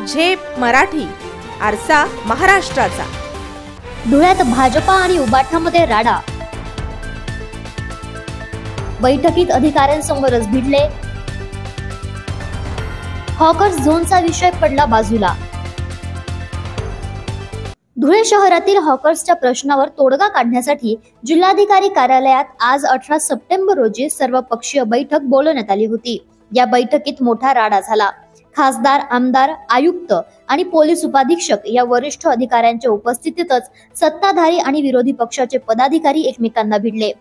झेप मराठी, आरसा महाराष्ट्राचा। धुळ्यात भाजपा आणि उबाठामध्ये राडा, बैठकीत अधिकाऱ्यांसमोरच भिडले। हॉकर्स झोनचा विषय पडला बाजूला। धुळे शहरातील हॉकर्सच्या प्रश्नावर तोडगा काढण्यासाठी जिल्हाधिकारी कार्यालयात आज 18 सप्टेंबर रोजी सर्वपक्षीय बैठक बोलवण्यात आली होती। या बैठकीत मोठा राडा झाला। खासदार, आमदार, आयुक्त आणि पोलीस उपाधीक्षक या वरिष्ठ अधिकाऱ्यांच्या उपस्थितीतच सत्ताधारी आणि विरोधी पक्षाचे पदाधिकारी एकमेकांना भिडले।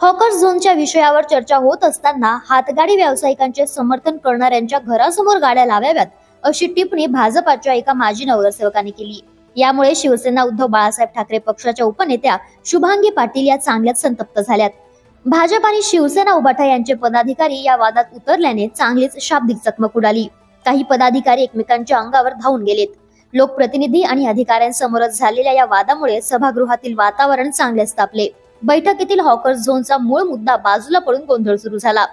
हॉकर्स झोनच्या विषयावर चर्चा होत असताना हातगाडी व्यावसायिकांचे समर्थन करणाऱ्यांच्या घरासमोर गाड्या लावाव्यात अशी टिप्पणी भाजपाच्या एका माजी नगरसेवकाने केली। यामुळे शिवसेना उद्धव बाळासाहेब ठाकरे पक्षाच्या उपनेत्या शुभांगी पाटील या चांगल्याच संतप्त झाल्यात। भाजप आणि शिवसेना उबाठा यांचे पदाधिकारी या वादात उतरल्याने चांगलीच शाब्दिक चकमक उडाली। काही पदाधिकारी एकमेकांच्या अंगावर धावून गेलेत। लोकप्रतिनिधी आणि अधिकाऱ्यांसमोरच झालेल्या या वादामुळे सभागृहातील वातावरण चांगलेच तापले। बैठकीतील हॉकर्स झोनचा मूळ मुद्दा बाजूला पडून गोंधळ सुरू झाला।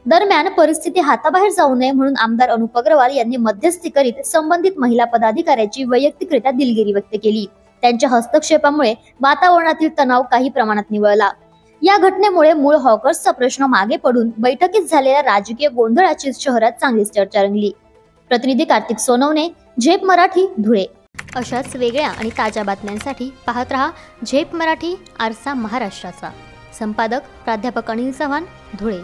दरम्यान परिस्थिती हाताबाहेर जाऊ नये म्हणून आमदार अनुप अग्रवाल यांनी मध्यस्थी करीत संबंधित महिला पदाधिकाऱ्याची वैयक्तिकरित्या दिलगिरी व्यक्त केली। त्यांच्या हस्तक्षेपामुळे वातावरणातील तणाव काही प्रमाणात निवळला। या घटनेमुळे मूळ हॉकर्सचा प्रश्न मागे पडून बैठकीत झालेल्या राजकीय गोंधळाची शहरात चांगलीच चर्चा रंगली। प्रतिनिधी कार्तिक सोनवणे, झेप मराठी, धुळे। अशाच वेगळ्या आणि ताज्या बातम्यांसाठी पाहत रहा झेप मराठी, आरसा महाराष्ट्राचा। संपादक प्राध्यापक अनिल चव्हाण, धुळे।